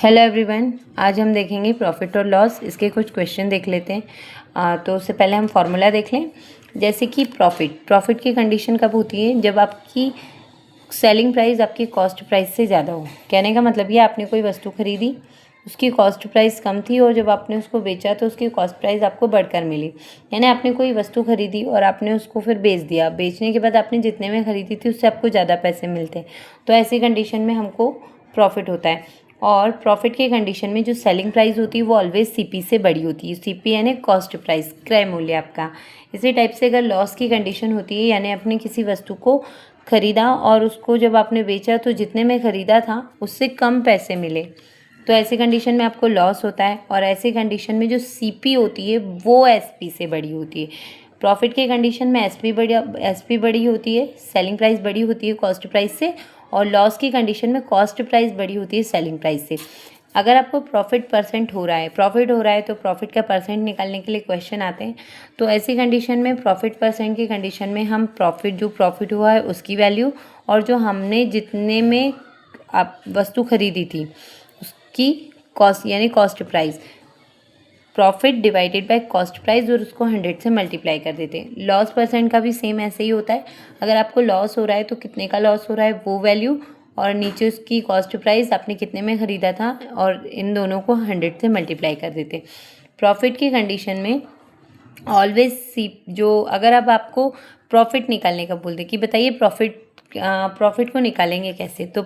Hello everyone, आज हम देखेंगे प्रॉफिट और लॉस। इसके कुछ क्वेश्चन देख लेते हैं। तो उससे पहले हम फार्मूला देख लें। जैसे कि प्रॉफिट की कंडीशन कब होती है? जब आपकी सेलिंग प्राइस आपकी कॉस्ट प्राइस से ज़्यादा हो। कहने का मतलब ये, आपने कोई वस्तु खरीदी, उसकी कॉस्ट प्राइस कम थी और जब आपने उसको बेचा तो उसकी कॉस्ट प्राइस आपको बढ़कर मिली। यानी आपने कोई वस्तु खरीदी और आपने उसको फिर बेच दिया। बेचने के बाद आपने जितने में खरीदी थी उससे आपको ज़्यादा पैसे मिलते हैं, तो ऐसी कंडीशन में हमको प्रॉफिट होता है। और प्रॉफिट के कंडीशन में जो सेलिंग प्राइस होती है वो ऑलवेज सीपी से बड़ी होती है। सीपी यानी कॉस्ट प्राइस, क्रय मूल्य आपका। इसी टाइप से अगर लॉस की कंडीशन होती है, यानी आपने किसी वस्तु को खरीदा और उसको जब आपने बेचा तो जितने में खरीदा था उससे कम पैसे मिले, तो ऐसी कंडीशन में आपको लॉस होता है। और ऐसी कंडीशन में जो सीपी होती है वो एसपी से बड़ी होती है। प्रॉफिट के कंडीशन में एसपी बड़ी होती है, सेलिंग प्राइस बड़ी होती है कॉस्ट प्राइस से। और लॉस की कंडीशन में कॉस्ट प्राइस बड़ी होती है सेलिंग प्राइस से। अगर आपको प्रॉफिट हो रहा है तो प्रॉफिट का परसेंट निकालने के लिए क्वेश्चन आते हैं। तो ऐसी कंडीशन में प्रॉफिट परसेंट की कंडीशन में हम प्रॉफिट हुआ है उसकी वैल्यू, और जो हमने जितने में आप वस्तु खरीदी थी उसकी कॉस्ट यानी cost price, profit divided by cost price, और उसको 100 से मल्टीप्लाई कर देते हैं। लॉस परसेंट का भी सेम ऐसे ही होता है। अगर आपको लॉस हो रहा है तो कितने का लॉस हो रहा है वो वैल्यू, और नीचे उसकी कॉस्ट प्राइस आपने कितने में ख़रीदा था, और इन दोनों को 100 से मल्टीप्लाई कर देते हैं। प्रॉफिट की कंडीशन में ऑलवेज जो अगर अब आपको प्रॉफिट निकालने का बोल दे कि बताइए प्रॉफिट को निकालेंगे कैसे, तो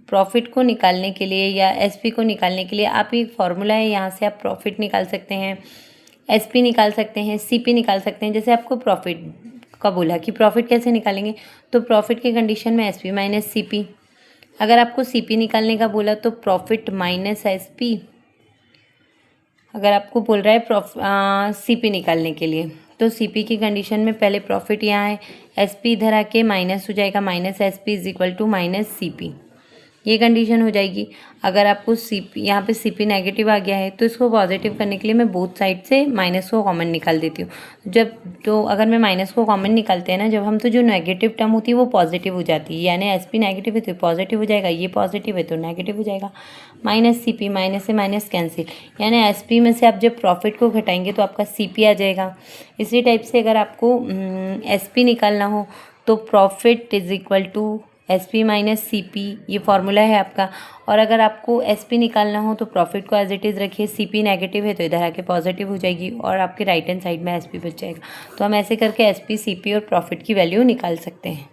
प्रॉफिट को निकालने के लिए या एसपी को निकालने के लिए आप एक फार्मूला है, यहाँ से आप प्रॉफिट निकाल सकते हैं, एसपी निकाल सकते हैं, सीपी निकाल सकते हैं। जैसे आपको प्रॉफिट का बोला कि प्रॉफिट कैसे निकालेंगे, तो प्रॉफिट की कंडीशन में एसपी माइनस सीपी। अगर आपको सीपी निकालने का बोला तो प्रॉफिट माइनस एसपी। अगर आपको बोल रहा है सीपी निकालने के लिए, तो सीपी की कंडीशन में पहले प्रॉफिट यहाँ है, एसपी इधर आके माइनस हो जाएगा, minus SP is equal to minus CP. ये कंडीशन हो जाएगी। अगर आपको सीपी यहाँ पे सीपी नेगेटिव आ गया है तो इसको पॉजिटिव करने के लिए मैं बोथ साइड से माइनस को कॉमन निकाल देती हूँ। अगर मैं माइनस को कॉमन निकालते हैं ना जब हम, तो जो नेगेटिव टर्म होती है वो पॉजिटिव हो जाती है। यानी एसपी नेगेटिव है तो पॉजिटिव हो जाएगा, ये पॉजिटिव है तो नेगेटिव हो जाएगा। माइनस सीपी, माइनस से माइनस कैंसिल, यानी एसपी में से आप जब प्रॉफिट को घटाएंगे तो आपका सीपी आ जाएगा। इसी टाइप से अगर आपको एसपी निकालना हो तो profit is equal to SP minus CP, ये फार्मूला है आपका। और अगर आपको एसपी निकालना हो तो प्रॉफिट को एज इट इज़ रखिए, सीपी नेगेटिव है तो इधर आके पॉजिटिव हो जाएगी और आपके राइट हैंड साइड में एसपी बच जाएगा। तो हम ऐसे करके एसपी, सीपी और प्रॉफिट की वैल्यू निकाल सकते हैं।